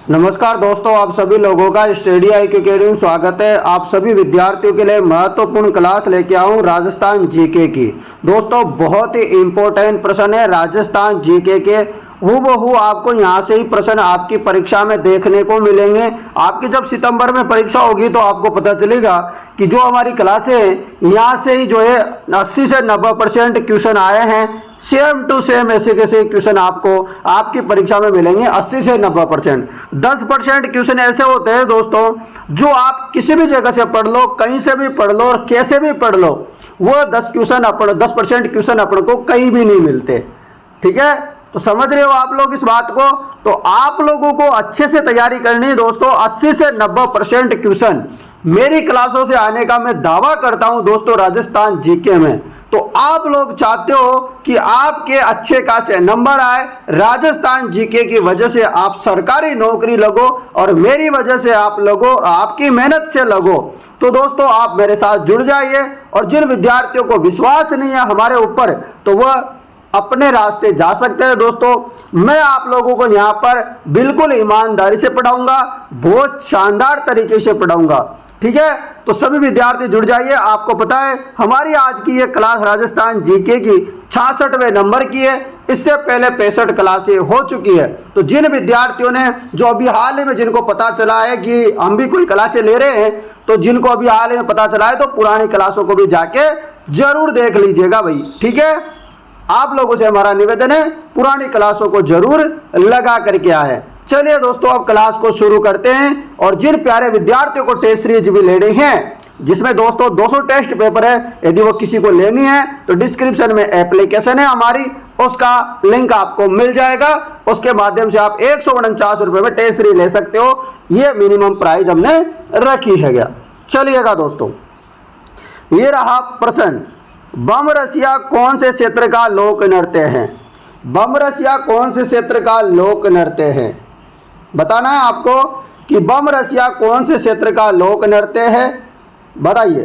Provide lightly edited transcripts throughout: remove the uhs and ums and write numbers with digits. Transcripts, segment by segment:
नमस्कार दोस्तों, आप सभी लोगों का स्टडी IQ अकेडमी में स्वागत है। आप सभी विद्यार्थियों के लिए महत्वपूर्ण क्लास लेके आऊँ राजस्थान जीके की। दोस्तों बहुत ही इम्पोर्टेंट प्रश्न है राजस्थान जीके के। हूबहू आपको यहाँ से ही प्रश्न आपकी परीक्षा में देखने को मिलेंगे। आपकी जब सितंबर में परीक्षा होगी तो आपको पता चलेगा कि जो हमारी क्लासें हैं यहाँ से ही जो है 80 से 90% क्वेश्चन आए हैं। सेम टू सेम ऐसे कैसे क्वेश्चन आपको आपकी परीक्षा में मिलेंगे 80 से 90%। 10% क्वेश्चन ऐसे होते हैं दोस्तों जो आप किसी भी जगह से पढ़ लो, कहीं से भी पढ़ लो और कैसे भी पढ़ लो, वो 10% क्वेश्चन अपन को कहीं भी नहीं मिलते। ठीक है, तो समझ रहे हो आप लोग इस बात को। तो आप लोगों को अच्छे से तैयारी करनी है दोस्तों। 80 से 90% क्वेश्चन मेरी क्लासों से आने का मैं दावा करता हूं दोस्तों राजस्थान जीके में। तो आप लोग चाहते हो कि आपके अच्छे खासे नंबर आए, राजस्थान जीके की वजह से आप सरकारी नौकरी लगो और मेरी वजह से आप लगो, आपकी मेहनत से लगो। तो दोस्तों आप मेरे साथ जुड़ जाइए और जिन विद्यार्थियों को विश्वास नहीं है हमारे ऊपर तो वह अपने रास्ते जा सकते हैं। दोस्तों मैं आप लोगों को यहाँ पर बिल्कुल ईमानदारी से पढ़ाऊंगा, बहुत शानदार तरीके से पढ़ाऊंगा। ठीक है, तो सभी विद्यार्थी जुड़ जाइए। आपको पता है हमारी आज की ये क्लास राजस्थान जीके की 66वें नंबर की है। इससे पहले 65 क्लासें हो चुकी है। तो जिन विद्यार्थियों ने जो अभी हाल ही में जिनको पता चला है कि हम भी कोई क्लासें ले रहे हैं, तो जिनको अभी हाल ही में पता चला है तो पुरानी क्लासों को भी जाके जरूर देख लीजिएगा भाई। ठीक है, आप लोगों से हमारा निवेदन है पुरानी क्लासों को जरूर लगा करके आए। चलिए दोस्तों अब क्लास को शुरू करते हैं। और जिन प्यारे विद्यार्थियों को टेस्ट सीरीज भी लेनी है, जिसमें दोस्तों 200 टेस्ट पेपर है, यदि वो किसी को लेनी है तो डिस्क्रिप्शन में एप्लीकेशन है हमारी, उसका लिंक आपको मिल जाएगा। उसके माध्यम से आप 149 रुपये में टेस्ट सीरीज ले सकते हो। ये मिनिमम प्राइस हमने रखी है गया। चलिएगा दोस्तों, ये रहा प्रश्न। बमरसिया कौन से क्षेत्र का लोक नृत्य है? बमरसिया कौन से क्षेत्र का लोक नृत्य है? बताना है आपको कि बमरसिया कौन से क्षेत्र का लोक नृत्य है, बताइए।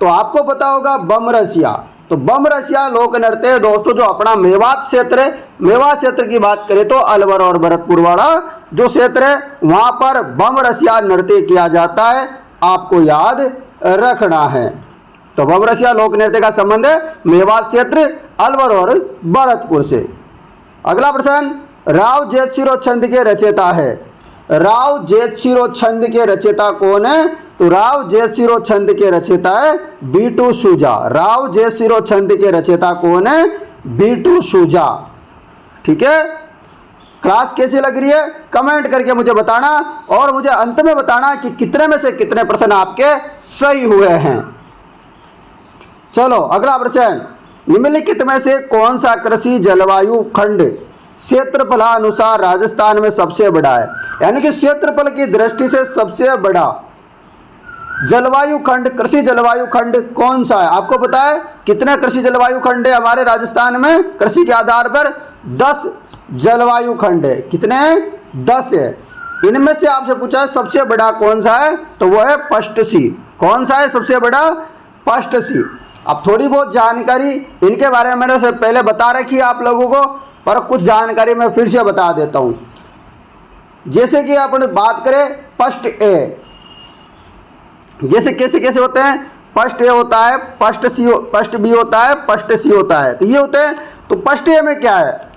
तो आपको पता होगा बमरसिया। तो बमरसिया लोक नृत्य है दोस्तों जो अपना मेवात क्षेत्र है। मेवात क्षेत्र की बात करें तो अलवर और भरतपुर वाला जो क्षेत्र है वहां पर बमरसिया नृत्य किया जाता है। आपको याद रखना है। तो बमरसिया लोक नृत्य का संबंध है मेवात क्षेत्र, अलवर और भरतपुर से। अगला प्रश्न, राव जेतशिरो छंद के रचयिता है। राव जेतशिरो छंद के रचयिता कौन है? तो राव जेतशिरो छंद के रचयिता है बीटू सूजा। राव जेतशिरो छंद के रचयिता कौन है? बीटू सूजा। ठीक है, क्लास कैसी लग रही है कमेंट करके मुझे बताना और मुझे अंत में बताना कि कितने में से कितने प्रश्न आपके सही हुए हैं। चलो अगला प्रश्न, निम्नलिखित में से कौन सा कृषि जलवायु खंड क्षेत्रफलानुसार राजस्थान में सबसे बड़ा है? यानी कि क्षेत्रफल की दृष्टि से सबसे बड़ा जलवायु खंड, कृषि जलवायु खंड कौन सा है? आपको पता है कितने कृषि जलवायु खंड है हमारे राजस्थान में? कृषि के आधार पर 10 जलवायु खंड है। कितने हैं? 10 है। इनमें से आपसे पूछा है सबसे बड़ा कौन सा है, तो वो है पश्ट सी। कौन सा है सबसे बड़ा? पश्ट सी। अब थोड़ी बहुत जानकारी इनके बारे में मैंने पहले बता रखी है आप लोगों को, पर कुछ जानकारी मैं फिर से बता देता हूँ। जैसे कि अपन बात करें पश्ट ए, जैसे कैसे कैसे होते हैं? पश्ट ए होता है, पश्ट सी, पश्ट बी होता है, पश्ट सी होता है। तो ये होते हैं। तो पश्ट ए में क्या है?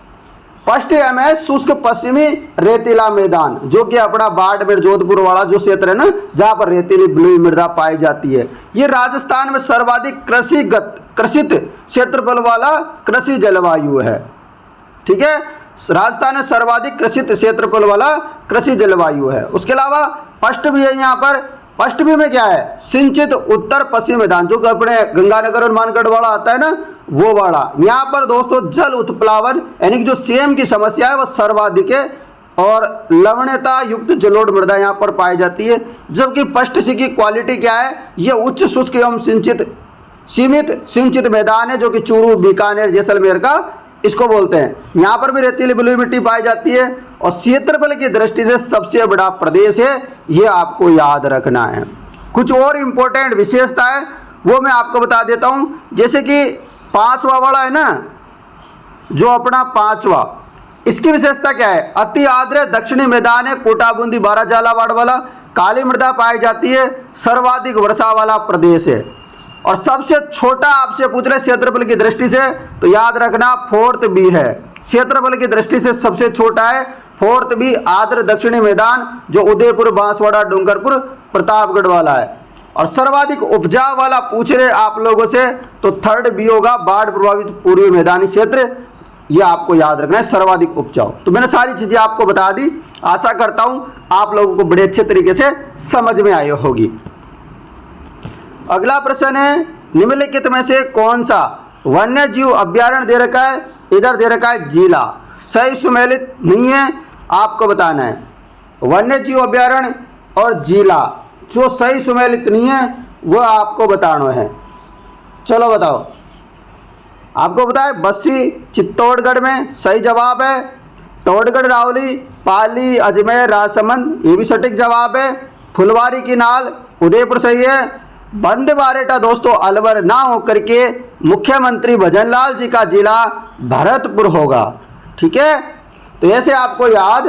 पश्ट ए में शुष्क पश्चिमी रेतीला मैदान, जो कि अपना बाड़मेर जोधपुर वाला जो क्षेत्र है ना, जहाँ पर रेतीली बलुई मृदा पाई जाती है। ये राजस्थान में सर्वाधिक कृषित क्षेत्रफल वाला कृषि जलवायु है। ठीक है, राजस्थान में सर्वाधिक कृषित क्षेत्रफल वाला कृषि जलवायु है। उसके अलावा पश्ट भी है यहाँ पर। पश्ट भी में क्या है? सिंचित उत्तर पश्चिम मैदान, जो कि अपने गंगानगर और मानगढ़ वाला आता है ना, वो वाला। यहाँ पर दोस्तों जल उत्प्लावन यानी कि जो सीएम की समस्या है वह सर्वाधिक है और लवणता युक्त जलोढ़ मृदा यहाँ पर पाई जाती है। जबकि पश्ट सी की क्वालिटी क्या है? ये उच्च शुष्क एवं सीमित सिंचित मैदान है, जो कि चूरू, बीकानेर, जैसलमेर का इसको बोलते हैं। यहाँ पर भी रेतीली बलुई मिट्टी पाई जाती है और क्षेत्रफल की दृष्टि से सबसे बड़ा प्रदेश है। ये आपको याद रखना है। कुछ और इम्पोर्टेंट विशेषता है वो मैं आपको बता देता हूँ। जैसे कि 5वां वाला है ना, जो अपना 5वां इसकी विशेषता क्या है? अति आर्द्र दक्षिणी मैदान है, कोटा बूंदी बारह झालावाड़ वाला, काली मृदा पाई जाती है, सर्वाधिक वर्षा वाला प्रदेश है। और सबसे छोटा आपसे पूछ रहे क्षेत्रफल की दृष्टि से, तो याद रखना फोर्थ बी है, क्षेत्रफल की दृष्टि से सबसे छोटा है फोर्थ बी, आर्द्र दक्षिणी मैदान, जो उदयपुर, बांसवाड़ा, डूंगरपुर, प्रतापगढ़ वाला है। और सर्वाधिक उपजाऊ वाला पूछ रहे आप लोगों से, तो थर्ड बी होगा, बाढ़ प्रभावित पूर्वी मैदानी क्षेत्र, ये आपको याद रखना है, सर्वाधिक उपजाऊ। तो मैंने सारी चीजें आपको बता दी, आशा करता हूं आप लोगों को बड़े अच्छे तरीके से समझ में आई होगी। अगला प्रश्न है, निम्नलिखित में से कौन सा वन्य जीव अभ्यारण्य दे रखा है? इधर दे रखा है जिला, सही सुमेलित नहीं है, आपको बताना है। वन्य जीव अभ्यारण्य और जिला जो सही सुमेलित नहीं है वो आपको बताना है। चलो बताओ, आपको बताए बस्सी चित्तौड़गढ़ में, सही जवाब है। तौड़गढ़, रावली, पाली, अजमेर, राजसमंद, ये भी सटीक जवाब है। फुलवारी की नाल, उदयपुर, सही है। बंद बारेटा दोस्तों अलवर ना होकर के मुख्यमंत्री भजनलाल जी का जिला भरतपुर होगा, ठीक है। तो ऐसे आपको याद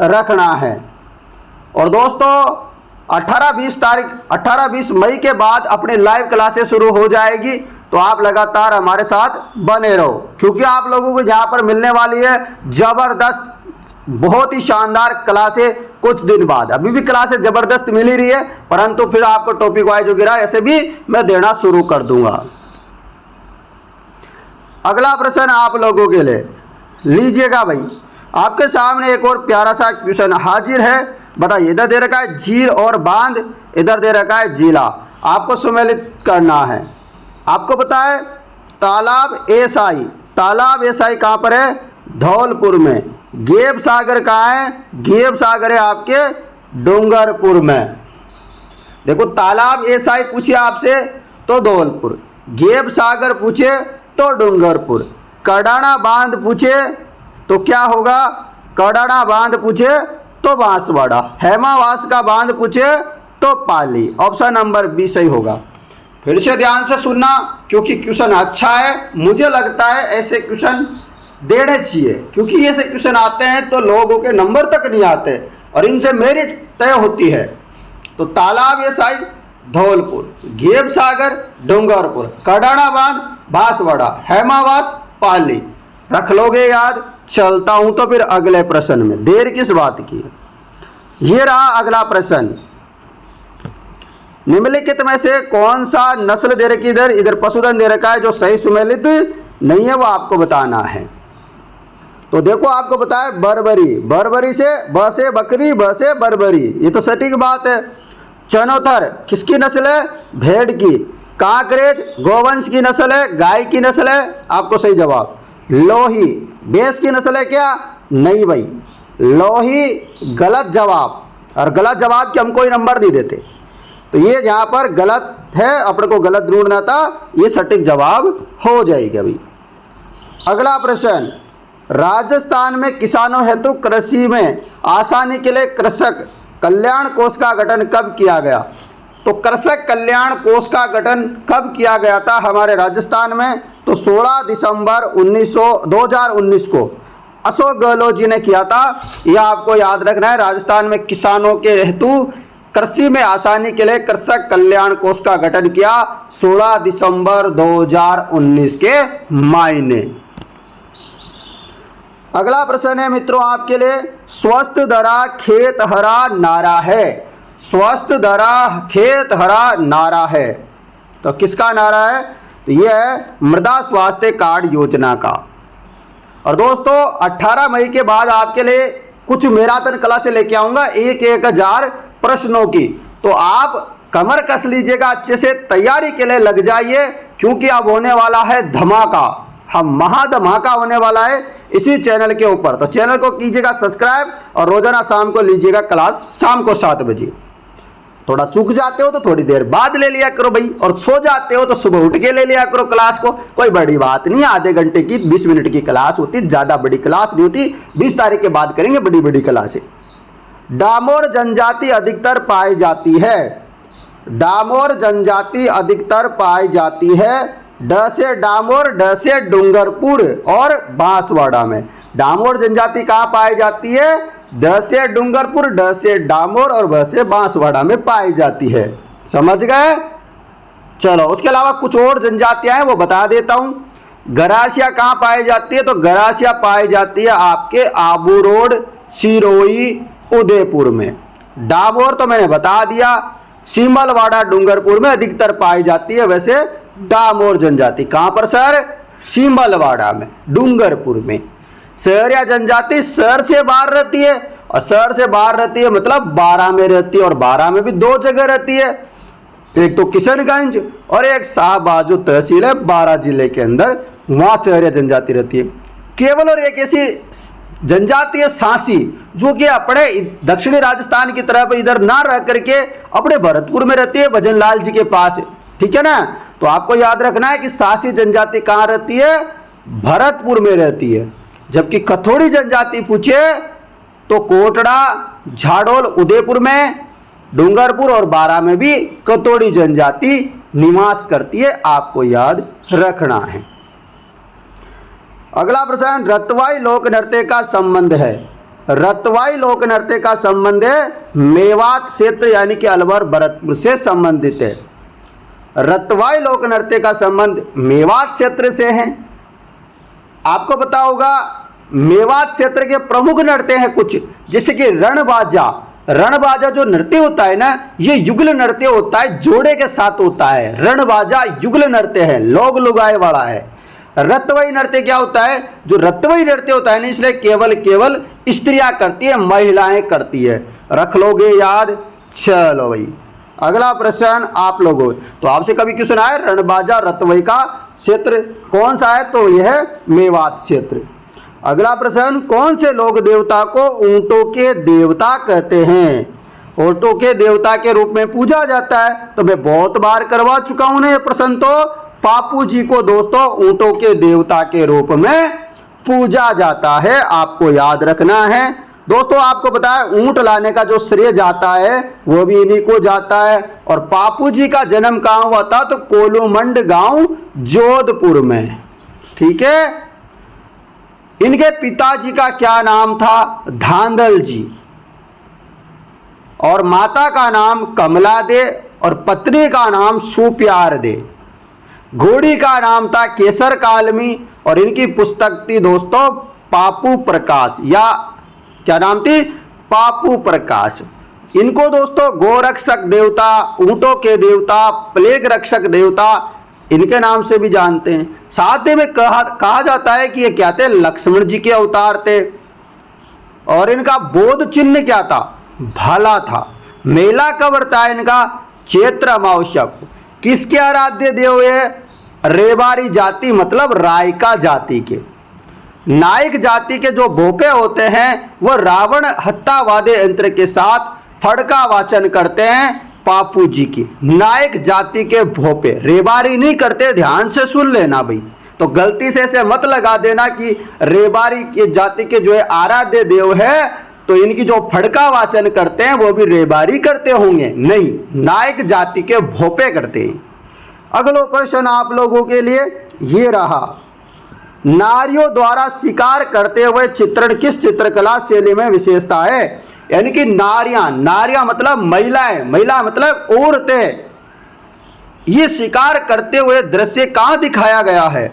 रखना है। और दोस्तों 18-20 मई के बाद अपनी लाइव क्लासेस शुरू हो जाएगी, तो आप लगातार हमारे साथ बने रहो, क्योंकि आप लोगों को यहाँ पर मिलने वाली है जबरदस्त, बहुत ही शानदार क्लासें कुछ दिन बाद। अभी भी क्लासें जबरदस्त मिल ही रही है, परंतु फिर आपको टॉपिक वाइज जो गिरा ऐसे भी मैं देना शुरू कर दूंगा। अगला प्रश्न आप लोगों के लिए, लीजिएगा भाई, आपके सामने एक और प्यारा सा क्वेश्चन हाजिर है। बताइए, इधर दे रखा है झील और बांध, इधर दे रखा है जिला, आपको सम्मिलित करना है। आपको पता है तालाब एसाई, तालाब एसाई कहाँ पर है? धौलपुर में। गेब सागर कहाँ है? गेब सागर है आपके डूंगरपुर में। देखो, तालाब एसाई पूछे आपसे तो धौलपुर, गेब सागर पूछे तो डूंगरपुर, कडाना बांध पूछे तो क्या होगा? कडाना बांध पूछे तो बांसवाड़ा, हेमावास का बांध पूछे तो पाली। ऑप्शन नंबर बी सही होगा। फिर से ध्यान से सुनना, क्योंकि क्वेश्चन अच्छा है, मुझे लगता है ऐसे क्वेश्चन देने चाहिए, क्योंकि ऐसे क्वेश्चन आते हैं तो लोगों के नंबर तक नहीं आते और इनसे मेरिट तय होती है। तो तालाब एसाई धौलपुर, गेब सागर डूंगरपुर, कडाना बांध बांसवाड़ा, हेमावास पाली, रख लोगे याद। चलता हूं तो फिर अगले प्रश्न में, देर किस बात की। ये रहा अगला प्रश्न, निम्नलिखित में से कौन सा नस्ल दे रखी, इधर पशुधन दे रखा है, जो सही सुमेलित नहीं है वो आपको बताना है। तो देखो, आपको बताया बर्बरी, बर्बरी से ब से बकरी, ब से बर्बरी, ये तो सटीक बात है। चनोथर किसकी नस्ल है? भेड़ की। कांकरेज गोवंश की नस्ल है, गाय की नस्ल है, आपको सही जवाब। लोही भैंस की नस्ल है क्या? नहीं भाई, लोही गलत जवाब, और गलत जवाब के हम कोई नंबर नहीं देते, तो ये यहाँ पर गलत है, अपने को गलत ढूंढना था, ये सटीक जवाब हो जाएगा अभी। अगला प्रश्न, राजस्थान में किसानों हेतु कृषि में आसानी के लिए कृषक कल्याण कोष का गठन कब किया गया? तो कृषक कल्याण कोष का गठन कब किया गया था हमारे राजस्थान में? तो 16 दिसंबर 2019 को अशोक गहलोत जी ने किया था। यह आपको याद रखना है। राजस्थान में किसानों के हेतु कृषि में आसानी के लिए कृषक कल्याण कोष का गठन किया 16 दिसंबर 2019 के मायने। अगला प्रश्न है मित्रों आपके लिए, स्वस्थ धरा खेत हरा नारा है। स्वस्थ धरा खेत हरा नारा है, तो किसका नारा है? तो यह है मृदा स्वास्थ्य कार्ड योजना का। और दोस्तों 18 मई के बाद आपके लिए कुछ मैराथन क्लासें लेके आऊंगा 1000 प्रश्नों की, तो आप कमर कस लीजिएगा, अच्छे से तैयारी के लिए लग जाइए, क्योंकि अब होने वाला है धमाका, हम महाधमाका होने वाला है इसी चैनल के ऊपर। तो चैनल को कीजिएगा सब्सक्राइब और रोजाना शाम को लीजिएगा क्लास, शाम को 7 बजे। थोड़ा चूक जाते हो तो थोड़ी देर बाद ले लिया करो भाई, और सो जाते हो तो सुबह उठ के ले लिया करो क्लास को, कोई बड़ी बात नहीं। आधे घंटे की 20 मिनट की क्लास होती, ज़्यादा बड़ी क्लास नहीं होती। 20 तारीख के बाद करेंगे बड़ी बड़ी क्लासें। डामोर जनजाति अधिकतर पाई जाती है। डामोर जनजाति अधिकतर पाई जाती है ड से डामोर, ड से डूंगरपुर और बांसवाड़ा में। डामोर जनजाति कहाँ पाई जाती है? ड से डूंगरपुर, ड से डामोर और ब से बांसवाड़ा में पाई जाती है। समझ गए? चलो, उसके अलावा कुछ और जनजातियां हैं वो बता देता हूं। गरासिया कहाँ पाई जाती है? तो गरासिया पाई जाती है आपके आबू रोड, सिरोही, उदयपुर में। डामोर तो मैंने बता दिया, सीमलवाड़ा, डूंगरपुर में अधिकतर पाई जाती है। वैसे डामोर जनजाति कहाँ पर सर? सीमलवाड़ा में, डूंगरपुर में। सहरिया जनजाति शहर से बाहर रहती है, और शहर से बाहर रहती है मतलब बारां में रहती है, और बारां में भी दो जगह रहती है, एक तो किशनगंज और एक शाहबाजू तहसील है बारां जिले के अंदर, वहां सहरिया जनजाति रहती है। केवल और एक ऐसी जनजाति है सांसी, जो कि अपने दक्षिणी राजस्थान की तरफ इधर ना रह करके अपने भरतपुर में रहती है, भजन लाल जी के पास। ठीक है ना? तो आपको याद रखना है कि सांसी जनजाति कहाँ रहती है? भरतपुर में रहती है। जबकि कथोड़ी जनजाति पूछे तो कोटड़ा, झाडोल, उदयपुर में, डूंगरपुर और बारां में भी कथोड़ी जनजाति निवास करती है। आपको याद रखना है। अगला प्रश्न, रतवाई लोक नृत्य का संबंध है। रतवाई लोक नृत्य का संबंध है मेवात क्षेत्र यानी कि अलवर, भरतपुर से संबंधित है। रतवाई लोक नृत्य का संबंध मेवात क्षेत्र से है। आपको पता होगा मेवात क्षेत्र के प्रमुख नृत्य हैं कुछ, जैसे कि रणबाजा। रणबाजा जो नृत्य होता है ना, ये युगल नृत्य होता है, जोड़े के साथ होता है। रणबाजा युगल नृत्य है, लोग लुगाए वाला है। रतवई नृत्य क्या होता है? जो रतवई नृत्य होता है ना, इसलिए केवल स्त्रियां करती है, महिलाएं करती है। रख लोगे याद? चलो भाई, अगला प्रश्न आप लोगों, तो आपसे कभी क्वेश्चन आए रणबाजा रतवई का क्षेत्र कौन सा है? तो यह मेवात क्षेत्र। अगला प्रश्न, कौन से लोक देवता को ऊंटों के देवता कहते हैं? ऊंटों के देवता के रूप में पूजा जाता है। तो मैं बहुत बार करवा चुका हूं ना ये प्रश्न। तो पापू जी को दोस्तों ऊंटों के देवता के रूप में पूजा जाता है, आपको याद रखना है। दोस्तों आपको पता है ऊंट लाने का जो श्रेय जाता है वो भी इन्हीं को जाता है। और पापू जी का जन्म कहाँ हुआ था? तो कोलूमंड गांव, जोधपुर में। ठीक है? इनके पिताजी का क्या नाम था? धांधल जी। और माता का नाम कमला दे और पत्नी का नाम सुप्यार दे। घोड़ी का नाम था केसर कालमी और इनकी पुस्तक थी दोस्तों पापू प्रकाश, या क्या नाम थी? पापू प्रकाश। इनको दोस्तों गोरक्षक देवता, ऊंटों के देवता, प्लेग रक्षक देवता, इनके नाम से भी जानते हैं। साथ ही में कहा जाता है कि ये क्या थे? लक्ष्मण जी के अवतार थे। और इनका बोध चिन्ह क्या था? भाला था। मेला कब बढ़ता है इनका? चैत्र अमावस्या को। किसके आराध्य देव है? रेवारी जाति मतलब रायका जाति के। नायक जाति के जो भोके होते हैं वो रावण हत्यावादे यंत्र के साथ फड़का वाचन करते हैं पापू जी की। नायक जाति के भोपे, रेबारी नहीं करते, ध्यान से सुन लेना भाई। तो गलती से ऐसे मत लगा देना कि रेबारी के जाति के जो है आराध्य देव है तो इनकी जो फड़का वाचन करते हैं वो भी रेबारी करते होंगे। नहीं, नायक जाति के भोपे करते हैं। अगला प्रश्न आप लोगों के लिए ये रहा, नारियों द्वारा शिकार करते हुए चित्रण किस चित्रकला शैली में विशेषता है? यानी कि नारियां मतलब महिलाएं, महिला मतलब औरतें, ये शिकार करते हुए दृश्य कहाँ दिखाया गया है?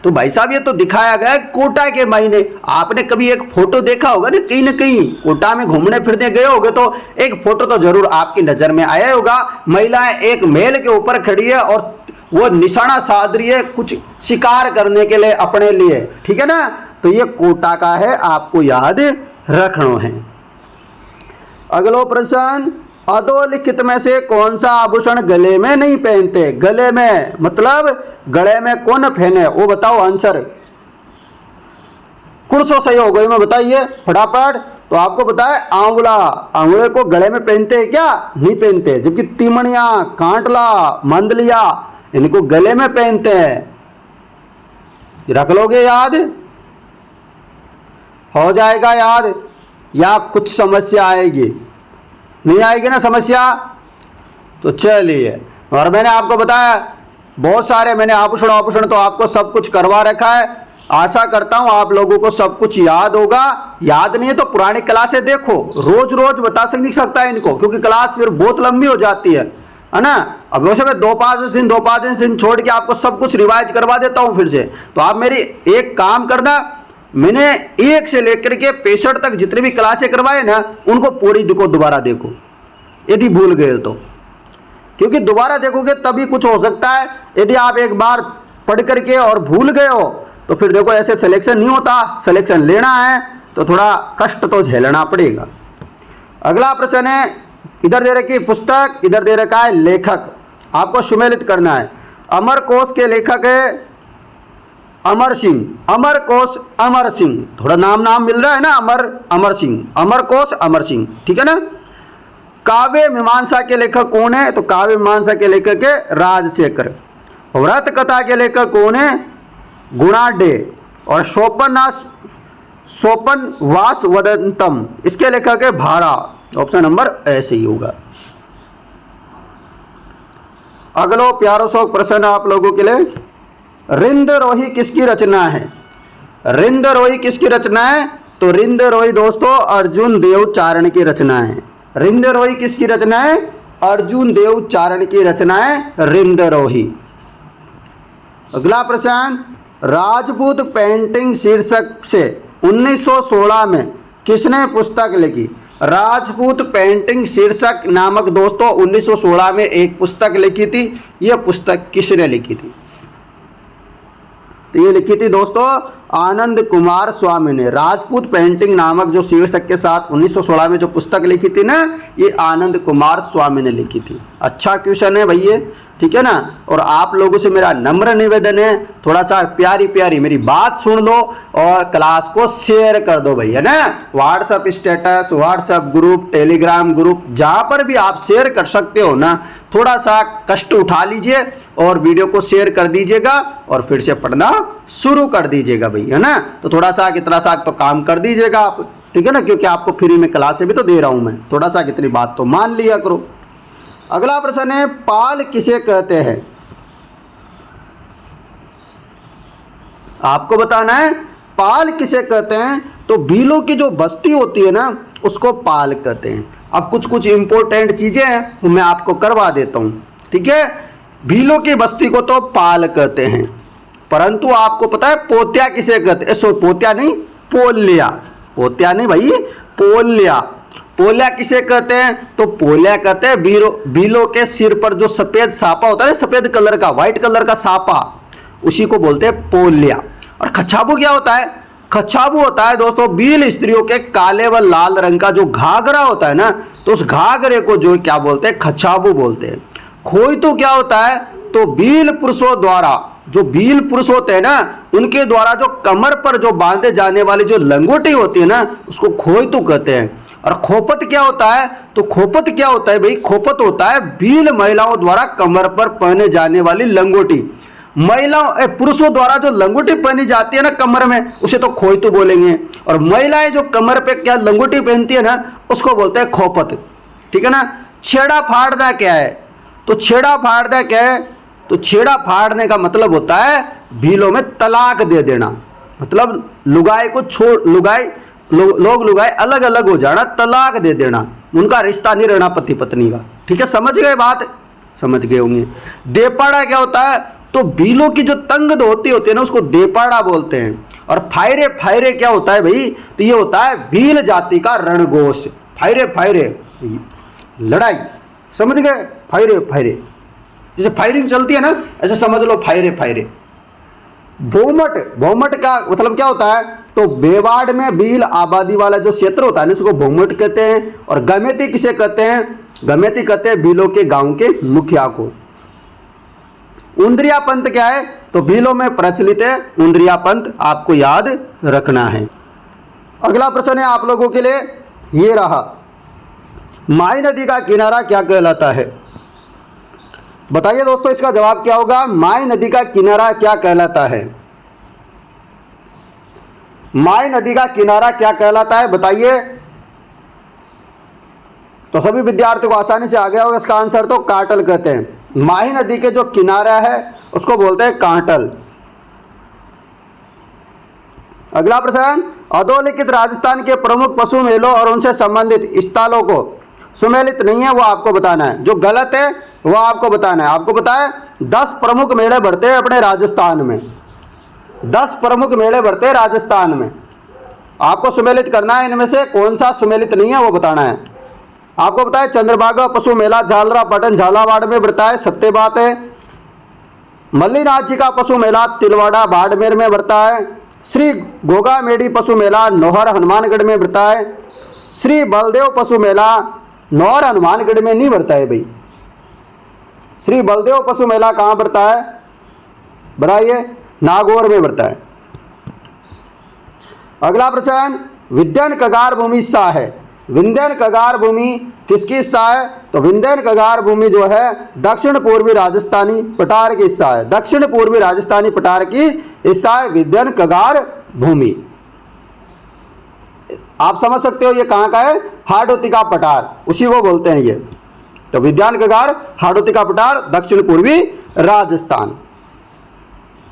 तो भाई साहब ये तो दिखाया गया है कोटा के महीने। आपने कभी एक फोटो देखा होगा ना कहीं कोटा में घूमने फिरने गए होगे तो एक फोटो तो जरूर आपकी नजर में आया होगा। महिलाएं एक मेल के ऊपर खड़ी है और वो निशाना साध रही है कुछ शिकार करने के लिए अपने लिए। ठीक है ना? तो ये कोटा का है, आपको याद रखना है। अगला प्रश्न, अधोलिखित में से कौन सा आभूषण गले में नहीं पहनते? गले में मतलब गले में कौन पहने वो बताओ आंसर। कौन सा सही होगा मैं बताइए फटाफट। तो आपको पता है आंवला, आंवले को गले में पहनते हैं क्या? नहीं पहनते। जबकि तिमणिया, कांटला, मंदलिया इनको गले में पहनते हैं। रख लोगे याद? हो जाएगा याद या कुछ समस्या आएगी? नहीं आएगी ना समस्या? तो चलिए, और मैंने आपको बताया बहुत सारे मैंने आभूषण तो आपको सब कुछ करवा रखा है। आशा करता हूं आप लोगों को सब कुछ याद होगा। याद नहीं है तो पुरानी क्लासें देखो, रोज रोज बता नहीं सकता है इनको, क्योंकि क्लास फिर बहुत लंबी हो जाती है ना। अब वैसे मैं 2-5 दिन छोड़ के आपको सब कुछ रिवाइज करवा देता हूं फिर से। तो आप मेरी एक काम करना, मैंने 1 से लेकर के 65 तक जितने भी क्लासें करवाए ना, उनको पूरी दोबारा देखो यदि भूल गए तो, क्योंकि दोबारा देखोगे तभी कुछ हो सकता है। यदि आप एक बार पढ़ करके और भूल गए हो तो फिर देखो ऐसे सिलेक्शन नहीं होता। सिलेक्शन लेना है तो थोड़ा कष्ट तो झेलना पड़ेगा। अगला प्रश्न है, इधर दे रखी पुस्तक, इधर दे रखा है लेखक, आपको सुमेलित करना है। अमर कोश के लेखक है अमर सिंह, अमर कोश अमर सिंह, थोड़ा नाम मिल रहा है ना, अमर सिंह, अमर कोश अमर सिंह, ठीक है ना। काव्य मीमांसा के लेखक कौन है? तो काव्य मीमांसा के लेखक है राजशेखर। व्रत कथा के लेखक कौन है? गुणाढ्य। और सोपन वासवदंतम, इसके लेखक है भारा। ऑप्शन नंबर ऐसे ही होगा। अगलो प्यारो सो प्रश्न आप लोगों के लिए, रिंदरोही किसकी रचना है? रिंदरोही किसकी रचना है? तो रिंदरोही दोस्तों अर्जुन देव चारण की रचना है। रिंदरोही किसकी रचना है? अर्जुन देव चारण की रचना है रिंदरोही। अगला प्रश्न, राजपूत पेंटिंग शीर्षक से 1916 में किसने पुस्तक लिखी? राजपूत पेंटिंग शीर्षक नामक दोस्तों 1916 में एक पुस्तक लिखी थी। यह पुस्तक किसने लिखी थी? तो ये लिखी थी दोस्तों आनंद कुमार स्वामी ने। राजपूत पेंटिंग नामक जो शीर्षक के साथ 1916 में जो पुस्तक लिखी थी ना, ये आनंद कुमार स्वामी ने लिखी थी। अच्छा क्वेश्चन है भैया, ठीक है ना। और आप लोगों से मेरा नम्र निवेदन है, थोड़ा सा प्यारी प्यारी मेरी बात सुन लो और क्लास को शेयर कर दो भैया ना। WhatsApp status, WhatsApp group, Telegram group, जहां पर भी आप शेयर कर सकते हो ना, थोड़ा सा कष्ट उठा लीजिए और वीडियो को शेयर कर दीजिएगा और फिर से पढ़ना शुरू कर दीजिएगा भैया ना। तो थोड़ा सा कितना सा तो काम कर दीजिएगा आप, ठीक है ना, क्योंकि आपको फ्री में क्लासें भी तो दे रहा हूं मैं। थोड़ा सा कितनी बात तो मान लिया करो। अगला प्रश्न है, पाल किसे कहते हैं? आपको बताना है पाल किसे कहते हैं। तो भीलों की जो बस्ती होती है ना, उसको पाल कहते हैं। अब कुछ इंपॉर्टेंट चीजें हैं वो मैं आपको करवा देता हूं, ठीक है। भीलों की बस्ती को तो पाल कहते हैं, परंतु आपको पता है पोत्या किसे कहते हैं? सो पोत्या नहीं, पोल्या। पोत्या नहीं भाई, पोल्या। पोल्या किसे कहते हैं? तो पोल्या कहते हैं भीलों के सिर पर जो सफेद सापा होता है, सफेद कलर का, व्हाइट कलर का सापा, उसी को बोलते हैं पोल्या। और खच्छाबू क्या होता है? खच्छाबू होता है दोस्तों भील स्त्रियों के काले व लाल रंग का जो घाघरा होता है ना, तो उस घाघरे को जो क्या बोलते हैं? खच्छाबू बोलते हैं। खोइतू क्या होता है? तो भील पुरुषों द्वारा, जो भील पुरुष होते हैं ना, उनके द्वारा जो कमर पर जो बांधे जाने वाली जो लंगोटी होती है ना, उसको खोइतू कहते हैं। और खोपत क्या होता है? तो खोपत क्या होता है भाई? खोपत होता है भील महिलाओं द्वारा कमर पर पहने जाने वाली लंगोटी। महिलाओं पुरुषों द्वारा जो लंगोटी पहनी जाती है ना कमर में, उसे तो खोइतू बोलेंगे। और महिलाएं जो कमर पे क्या लंगोटी पहनती है ना, उसको बोलते हैं खोपत, ठीक है ना। छेड़ा फाड़ना क्या है? तो छेड़ा फाड़ना क्या है? तो छेड़ा फाड़ने का मतलब होता है भीलों में तलाक दे देना, मतलब लुगाई को छोड़, लोग लुगाई अलग अलग हो जाना, तलाक दे देना, उनका रिश्ता नहीं रहना पति पत्नी का, ठीक है। समझ गए बात? समझ गए होंगे। देपाड़ा क्या होता है? तो भीलों की जो तंग धोती होती है ना, उसको देपाड़ा बोलते हैं। और फायरे, फायरे क्या होता है भाई? तो ये होता है भील जाति का रणघोष। फायरे, फायरे लड़ाई, समझ गए? फायरे, फायरे जैसे फायरिंग चलती है ना, ऐसे समझ लो फायरे, फायरे। भौमट, भौमट का मतलब क्या होता है? तो बेवाड़ में भील आबादी वाला जो क्षेत्र होता है ना, उसको भौमट कहते हैं। और गमेती किसे कहते हैं? गमेती कहते हैं भीलों के गांव के मुखिया को। उंद्रिया पंथ क्या है? तो भीलों में प्रचलित है उंद्रिया पंथ, आपको याद रखना है। अगला प्रश्न है आप लोगों के लिए, ये रहा, माई नदी का किनारा क्या कहलाता है? बताइए दोस्तों, इसका जवाब क्या होगा? माई नदी का किनारा क्या कहलाता है? माई नदी का किनारा क्या कहलाता है? बताइए। तो सभी विद्यार्थियों को आसानी से आ गया होगा इसका आंसर, तो काटल कहते हैं। माही नदी के जो किनारा है उसको बोलते हैं कांटल। अगला प्रश्न, अधोलिखित राजस्थान के प्रमुख पशु मेलों और उनसे संबंधित स्थलों को, सुमेलित नहीं है वो आपको बताना है, जो गलत है वो आपको बताना है। आपको पता है 10 प्रमुख मेले बढ़ते हैं अपने राजस्थान में, 10 प्रमुख मेले बढ़ते हैं राजस्थान में। आपको सुमेलित करना है, इनमें से कौन सा सुमेलित नहीं है वो बताना है। आपको पता है चंद्रभागा पशु मेला झालरापाटन झालावाड़ में बढ़ता है, सत्य बात है। मल्लीनाथ जी का पशु मेला तिलवाड़ा बाड़मेर में बढ़ता है। श्री गोगामेडी पशु मेला नौहर हनुमानगढ़ में बढ़ता है। श्री बलदेव पशु मेला नौहर हनुमानगढ़ में नहीं बढ़ता है भाई। श्री बलदेव पशु मेला कहाँ बढ़ता है बताइए? नागौर में बढ़ता है। अगला प्रश्न, विंध्यन कगार भूमि सा है। विंध्यन कगार भूमि किसकी हिस्सा है? तो विंध्यन कगार भूमि जो है दक्षिण पूर्वी राजस्थानी पठार की हिस्सा है। दक्षिण पूर्वी राजस्थानी पठार की हिस्सा है विंध्यन कगार भूमि। आप समझ सकते हो ये कहाँ का है? हाड़ौती का पठार, उसी को बोलते हैं ये। तो विंध्यन कगार हाड़ौती का पठार दक्षिण पूर्वी राजस्थान,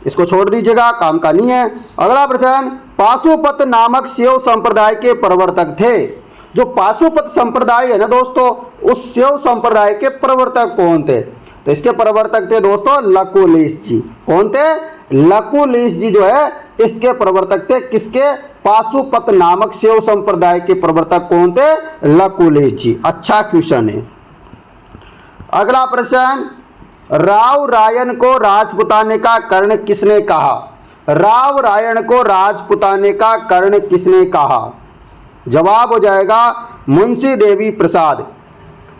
इसको छोड़ दीजिएगा, काम का नहीं है। अगला प्रश्न, पाशुपत नामक शैव संप्रदाय के प्रवर्तक थे। जो पाशुपत संप्रदाय है ना दोस्तों, उस शैव संप्रदाय के प्रवर्तक कौन थे? तो इसके प्रवर्तक थे दोस्तों लकुलिश जी। कौन थे? लकुलिश जी जो है इसके प्रवर्तक थे। किसके? पाशुपत नामक शैव संप्रदाय के प्रवर्तक कौन थे? लकुलिश जी। अच्छा क्वेश्चन है। अगला प्रश्न, राव रायन को राजपुताने का कर्ण किसने कहा? राव रायन को राजपुताने का कर्ण किसने कहा? जवाब हो जाएगा मुंशी देवी प्रसाद।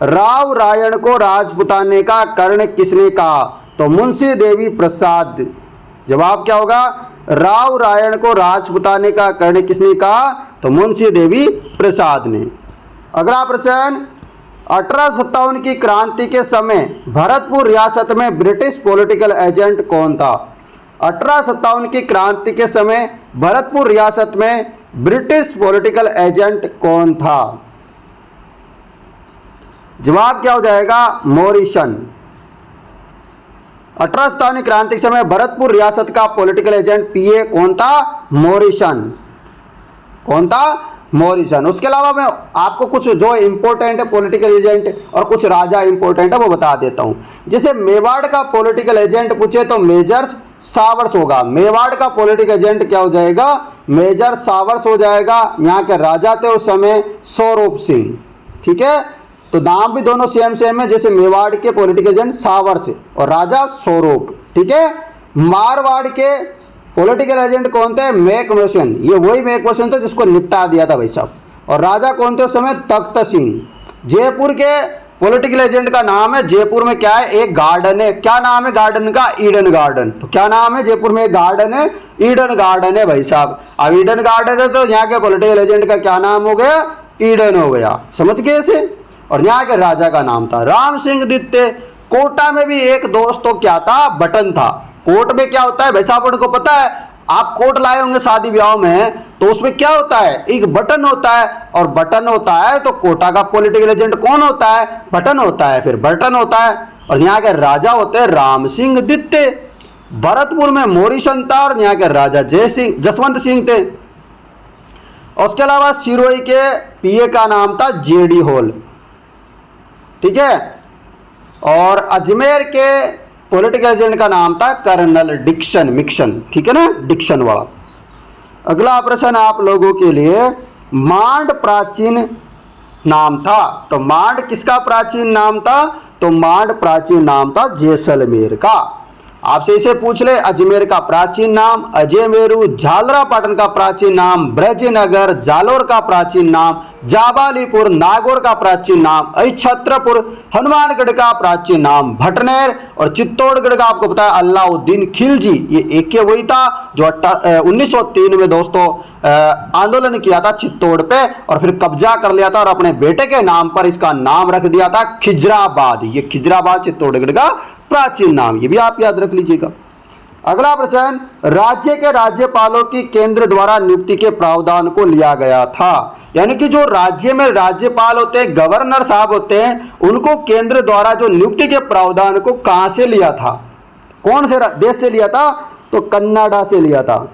राव रायन को राजपुताने का कर्ण किसने कहा? तो मुंशी देवी प्रसाद। जवाब क्या होगा? राव रायन को राजपुताने का कर्ण किसने कहा? तो मुंशी देवी प्रसाद ने। अगला प्रश्न, 1857 की क्रांति के समय भरतपुर रियासत में ब्रिटिश पॉलिटिकल एजेंट कौन था? 1857 की क्रांति के समय भरतपुर रियासत में ब्रिटिश पॉलिटिकल एजेंट कौन था? जवाब क्या हो जाएगा? मॉरिसन। 1857 क्रांति के समय भरतपुर रियासत का पॉलिटिकल एजेंट पीए कौन था? मॉरिसन। कौन था? मॉरिसन। उसके अलावा मैं आपको कुछ जो इंपॉर्टेंट है पॉलिटिकल एजेंट और कुछ राजा इंपॉर्टेंट है वो बता देता हूं। जैसे मेवाड़ का पॉलिटिकल एजेंट पूछे तो मेजर सावर्स होगा। मेवाड़ का पॉलिटिकल एजेंट क्या हो जाएगा? मेजर सावर्स हो जाएगा। यहाँ के राजा थे उस समय स्वरूप सिंह। ठीक है, तो नाम भी दोनों सेम सेम है। जैसे मेवाड़ के पॉलिटिकल एजेंट सावर्स और राजा स्वरूप। ठीक है, मारवाड़ के पॉलिटिकल एजेंट कौन थे? मैकमोहन। ये वही मैकमोहन थे जिसको निपटा दिया था भाई साहब। और राजा कौन थे उस समय? तख्त सिंह। जयपुर के पॉलिटिकल एजेंट का नाम है, जयपुर में क्या है? एक गार्डन है। क्या नाम है गार्डन का? Eden garden. तो क्या नाम है? जयपुर में एक गार्डन है, ईडन गार्डन है भाई साहब। अब ईडन गार्डन है तो यहाँ के पॉलिटिकल एजेंट का क्या नाम हो गया? ईडन हो गया। समझ गए इसे? और यहाँ के राजा का नाम था राम सिंह द्वितीय। कोटा में भी एक दोस्तों क्या था? बटन था। कोर्ट में क्या होता है भाई साहब उनको पता है? आप कोर्ट लाए होंगे शादी ब्याह में, तो उसमें क्या होता है? एक बटन होता है। और बटन होता है तो कोटा का पॉलिटिकल एजेंट कौन होता है? बटन होता है। फिर बटन होता है। और यहाँ के राजा होते हैं राम सिंह द्वितीय। भरतपुर में मॉरिसन था और यहाँ के राजा जसवंत सिंह थे। और उसके अलावा सिरोही के पीए का नाम था जेडी हॉल। ठीक है, और अजमेर के पॉलिटिकल एजेंट का नाम था कर्नल डिक्सन मिक्सन। ठीक है ना, डिक्सन वाला। अगला प्रश्न आप लोगों के लिए, मांड प्राचीन नाम था। तो मांड किसका प्राचीन नाम था? तो मांड प्राचीन नाम था जैसलमेर का। आपसे इसे पूछ ले, अजमेर का प्राचीन नाम अजयमेरू, झालरापाटन का प्राचीन नाम ब्रजनगर, जालोर का प्राचीन नाम जाबालीपुर, नागौर का प्राचीन नाम छत्रपुर, हनुमानगढ़ का प्राचीन नाम भटनेर, और चित्तौड़गढ़ का आपको पता है अलाउद्दीन खिलजी। ये एक वही था जो 1903 में दोस्तों आंदोलन किया था चित्तौड़ पे और फिर कब्जा कर लिया था और अपने बेटे के नाम पर इसका नाम रख दिया था खिजराबाद। ये खिजराबाद चित्तौड़गढ़ का प्राचीन नाम, ये भी आप याद रख लीजिएगा। अगला प्रश्न, राज्य के राज्यपालों की केंद्र द्वारा नियुक्ति के प्रावधान को लिया गया था। यानी कि जो राज्य में राज्यपाल होते हैं, गवर्नर साहब होते हैं, उनको केंद्र द्वारा जो नियुक्ति के प्रावधान को कहां से लिया था? कौन से देश से लिया था? तो कनाडा से लिया था।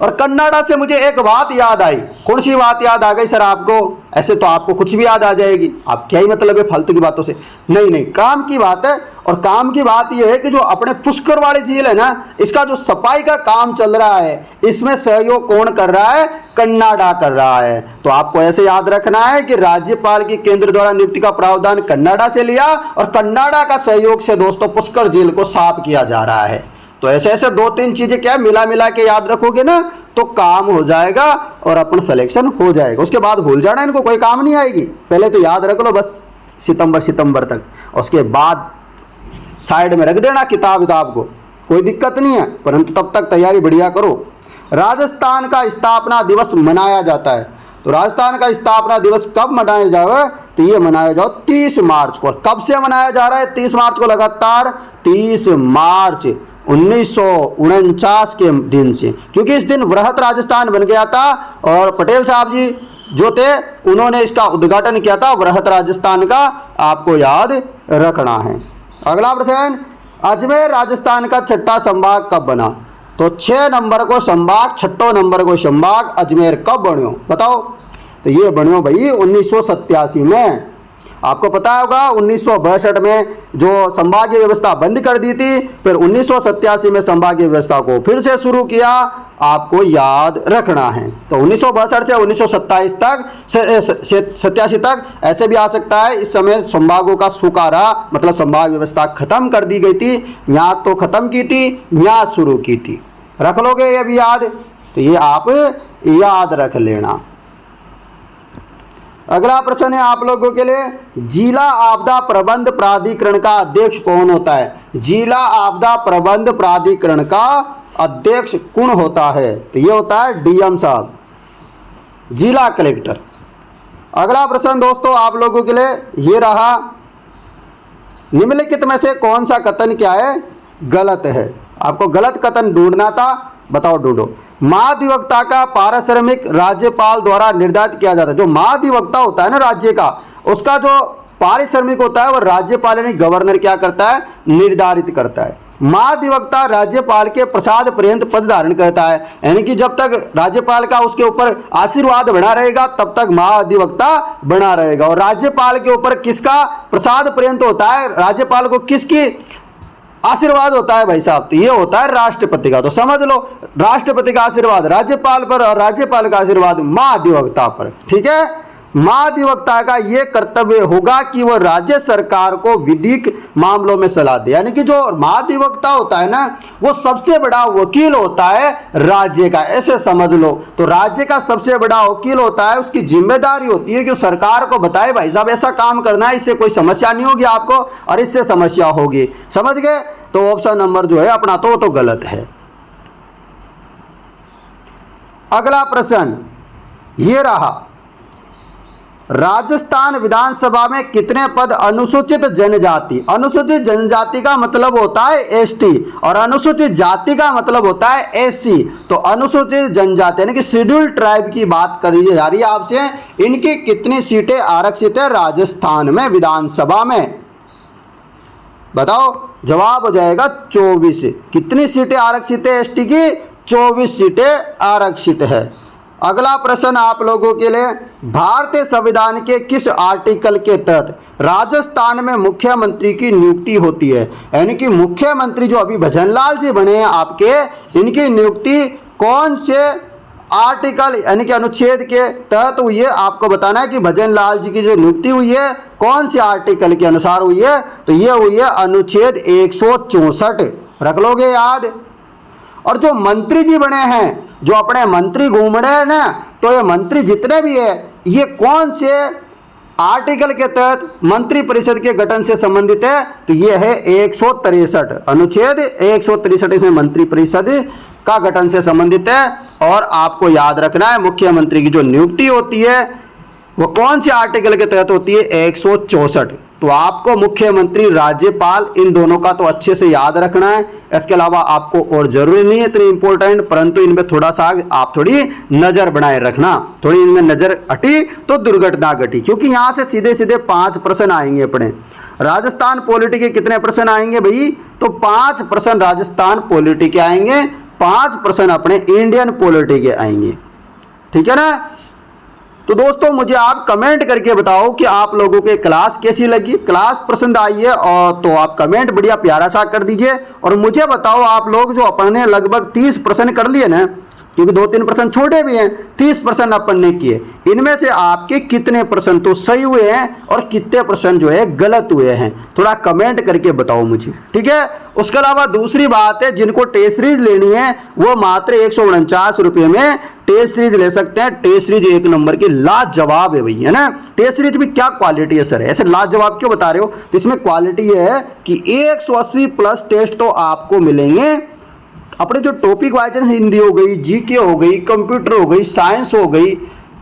और कनाडा से मुझे एक बात याद आई। कौन सी बात याद आ गई सर आपको? ऐसे तो आपको कुछ भी याद आ जाएगी, आप क्या ही मतलब है फालतू की बातों से। नहीं नहीं, काम की बात है। और काम की बात यह है कि जो अपने पुष्कर वाली झील है ना, इसका जो सफाई का काम चल रहा है, इसमें सहयोग कौन कर रहा है? कनाडा कर रहा है। तो आपको ऐसे याद रखना है कि राज्यपाल की केंद्र द्वारा नियुक्ति का प्रावधान कनाडा से लिया और कनाडा का सहयोग से दोस्तों पुष्कर झील को साफ किया जा रहा है। तो ऐसे ऐसे 2-3 चीजें क्या मिला मिला के याद रखोगे ना, तो काम हो जाएगा और अपन सिलेक्शन हो जाएगा। उसके बाद भूल जाना, इनको कोई काम नहीं आएगी। पहले तो याद रख लो बस सितंबर तक, उसके बाद साइड में रख देना किताब को, कोई दिक्कत नहीं है, परंतु तब तक तैयारी बढ़िया करो। राजस्थान का स्थापना दिवस मनाया जाता है। तो राजस्थान का स्थापना दिवस कब मनाया जाए? तो ये मनाया जाओ 30 मार्च को। कब से मनाया जा रहा है 30 मार्च को? लगातार 30 मार्च 1949 के दिन से, क्योंकि इस दिन वृहत राजस्थान बन गया था और पटेल साहब जी जो थे उन्होंने इसका उद्घाटन किया था वृहत राजस्थान का, आपको याद रखना है। अगला प्रश्न, अजमेर राजस्थान का छठा संभाग कब बना? तो 6 नंबर को संभाग, 6 नंबर को संभाग अजमेर कब बन्यो बताओ? तो ये बन्यो भाई 1987 में। आपको पता होगा 1962 में जो संभागीय व्यवस्था बंद कर दी थी, फिर 1987 में संभागीय व्यवस्था को फिर से शुरू किया, आपको याद रखना है। तो 1962 से 1927 तक 87 तक ऐसे भी आ सकता है। इस समय संभागों का सुकारा मतलब संभाग व्यवस्था खत्म कर दी गई थी, यहाँ तो खत्म की थी, यहाँ शुरू की थी। रख लोगे ये भी याद? तो ये आप याद रख लेना। अगला प्रश्न है आप लोगों के लिए, जिला आपदा प्रबंध प्राधिकरण का अध्यक्ष कौन होता है? जिला आपदा प्रबंध प्राधिकरण का अध्यक्ष कौन होता है? तो ये होता है डीएम साहब, जिला कलेक्टर। अगला प्रश्न दोस्तों आप लोगों के लिए ये रहा, निम्नलिखित में से कौन सा कथन क्या है? गलत है। आपको गलत कथन ढूंढना था, बताओ ढूंढो। महाधिवक्ता का पारिश्रमिक राज्यपाल द्वारा निर्धारित किया जाता है। जो महाधिवक्ता होता है ना राज्य का, उसका जो पारिश्रमिक होता है वह राज्यपाल यानी गवर्नर क्या करता है? निर्धारित करता है। महाधिवक्ता राज्यपाल के प्रसाद पर्यंत पद धारण करता है, यानी कि जब तक राज्यपाल का उसके ऊपर आशीर्वाद बना रहेगा तब तक महाधिवक्ता बना रहेगा। और राज्यपाल के ऊपर किसका प्रसाद पर्यंत होता है? राज्यपाल को किसकी आशीर्वाद होता है भाई साहब? तो ये होता है राष्ट्रपति का। तो समझ लो, राष्ट्रपति का आशीर्वाद राज्यपाल पर और राज्यपाल का आशीर्वाद महाधिवक्ता पर। ठीक है, महाधिवक्ता का ये कर्तव्य होगा कि वह राज्य सरकार को विधिक मामलों में सलाह दे। यानी कि जो महाधिवक्ता होता है ना, वो सबसे बड़ा वकील होता है राज्य का, ऐसे समझ लो। तो राज्य का सबसे बड़ा वकील होता है, उसकी जिम्मेदारी होती है कि सरकार को बताए भाई साहब ऐसा काम करना है, इससे कोई समस्या नहीं होगी आपको और इससे समस्या होगी। समझ गए? तो ऑप्शन नंबर जो है अपना तो गलत है। अगला प्रश्न ये रहा, राजस्थान विधानसभा में कितने पद अनुसूचित जनजाति? अनुसूचित जनजाति का मतलब होता है एसटी और अनुसूचित जाति का मतलब होता है एससी। तो अनुसूचित जनजाति यानी कि शेड्यूल ट्राइब की बात करी जा रही है आपसे, इनकी कितनी सीटें आरक्षित है राजस्थान में विधानसभा में? बताओ, जवाब हो जाएगा 24। कितनी सीटें आरक्षित है एसटी की? 24 सीटें आरक्षित है। अगला प्रश्न आप लोगों के लिए, भारतीय संविधान के किस आर्टिकल के तहत राजस्थान में मुख्यमंत्री की नियुक्ति होती है? यानी कि मुख्यमंत्री जो अभी भजनलाल जी बने हैं आपके, इनकी नियुक्ति कौन से आर्टिकल यानी कि अनुच्छेद के तहत हुई है? आपको बताना है कि भजनलाल जी की जो नियुक्ति हुई है कौन से आर्टिकल के अनुसार हुई है? तो ये हुई है अनुच्छेद 164। रख लोगे याद। और जो मंत्री जी बने हैं, जो अपने मंत्री घूम रहे हैं ना, तो ये मंत्री जितने भी है ये कौन से आर्टिकल के तहत मंत्री परिषद के गठन से संबंधित है? तो ये है 163, अनुच्छेद 163 इसमें मंत्री परिषद का गठन से संबंधित है। और आपको याद रखना है मुख्यमंत्री की जो नियुक्ति होती है वो कौन से आर्टिकल के तहत होती है? 164। तो आपको मुख्यमंत्री, राज्यपाल, इन दोनों का तो अच्छे से याद रखना है। इसके अलावा आपको और जरूरी नहीं है इतनी इंपॉर्टेंट, परंतु इनमें थोड़ा सा आप थोड़ी नजर बनाए रखना। थोड़ी इनमें नजर हटी तो दुर्घटना घटी, क्योंकि यहां से सीधे सीधे 5 प्रश्न आएंगे अपने। राजस्थान पॉलिटी के कितने प्रश्न आएंगे भाई? तो 5 प्रश्न राजस्थान पॉलिटी के आएंगे, 5 प्रश्न अपने इंडियन पॉलिटी के आएंगे। ठीक है ना? तो दोस्तों मुझे आप कमेंट करके बताओ कि आप लोगों के क्लास कैसी लगी, क्लास पसंद आई है और तो आप कमेंट बढ़िया प्यारा सा कर दीजिए। और मुझे बताओ आप लोग जो अपन ने लगभग 30 प्रश्न कर लिए ना, क्योंकि 2-3 प्रश्न छोटे भी हैं, 30 प्रश्न अपन ने किए, इनमें से आपके कितने प्रश्न तो सही हुए हैं और कितने प्रश्न जो है गलत हुए हैं, थोड़ा कमेंट करके बताओ मुझे। ठीक है? उसके अलावा दूसरी बात है, जिनको टेस्ट सीरीज लेनी है वो मात्र 149 रुपये में टेस्ट सीरीज ले सकते हैं। टेस्ट सीरीज 1 नंबर की लाजवाब है भाई, है ना? टेस्ट सीरीज में क्या क्वालिटी है सर, ऐसे लाजवाब क्यों बता रहे हो? तो इसमें क्वालिटी ये है कि 180 प्लस टेस्ट तो आपको मिलेंगे। अपने जो टॉपिक वाइज हिंदी हो गई, जीके हो गई, कंप्यूटर हो गई, साइंस हो गई,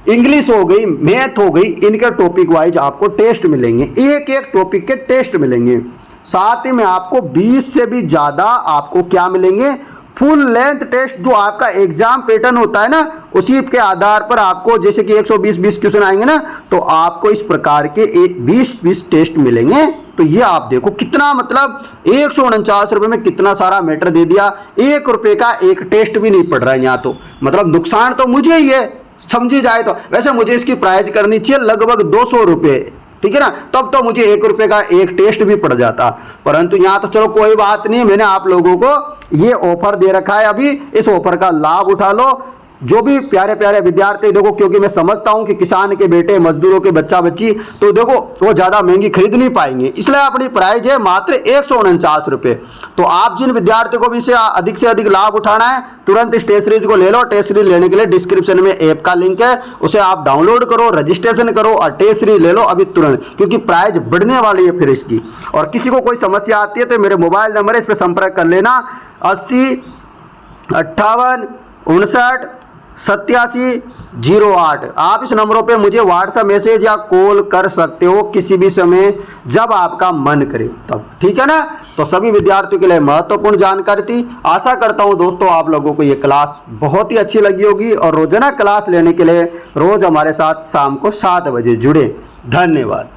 इंग्लिश हो गई, मैथ हो गई, इनके टॉपिक वाइज आपको टेस्ट मिलेंगे, एक एक टॉपिक के टेस्ट मिलेंगे। साथ ही में आपको 20 से भी ज़्यादा आपको क्या मिलेंगे, फुल लेंथ टेस्ट। जो आपका एग्जाम पैटर्न होता है ना, उसी के आधार पर आपको जैसे कि 120 क्वेश्चन आएंगे ना, तो आपको इस प्रकार के 20 टेस्ट मिलेंगे। तो ये आप देखो कितना, मतलब 149 रुपये में कितना सारा मैटर दे दिया। 1 रुपये का एक टेस्ट भी नहीं पड़ रहा है यहाँ, तो मतलब नुकसान तो मुझे ही है समझी जाए तो। वैसे मुझे इसकी प्राइस करनी चाहिए लगभग 200 रुपये, ठीक है ना? तब तो मुझे 1 रुपये का एक टेस्ट भी पड़ जाता, परंतु यहाँ तो चलो कोई बात नहीं, मैंने आप लोगों को ये ऑफर दे रखा है। अभी इस ऑफर का लाभ उठा लो जो भी प्यारे प्यारे विद्यार्थी। देखो क्योंकि मैं समझता हूं कि किसान के बेटे, मजदूरों के बच्चा बच्ची, तो देखो वो ज्यादा महंगी खरीद नहीं पाएंगे, इसलिए अपनी प्राइस है मात्र 149 रुपये। तो आप जिन विद्यार्थियों को भी से अधिक लाभ उठाना है, तुरंत इस टेस्ट सीरीज को ले लो। टेस्ट सीरीज लेने के लिए डिस्क्रिप्शन में ऐप का लिंक है, उसे आप डाउनलोड करो, रजिस्ट्रेशन करो और टेस्ट सीरीज ले लो अभी तुरंत, क्योंकि प्राइस बढ़ने वाली है फिर इसकी। और किसी को कोई समस्या आती है तो मेरे मोबाइल नंबर है, इस पर संपर्क कर लेना, 80 58 59 8708। आप इस नंबरों पे मुझे व्हाट्सएप मैसेज या कॉल कर सकते हो किसी भी समय जब आपका मन करे तब। ठीक है ना? तो सभी विद्यार्थियों के लिए महत्वपूर्ण जानकारी थी। आशा करता हूं दोस्तों आप लोगों को ये क्लास बहुत ही अच्छी लगी होगी और रोजाना क्लास लेने के लिए रोज हमारे साथ शाम को 7 बजे जुड़े। धन्यवाद।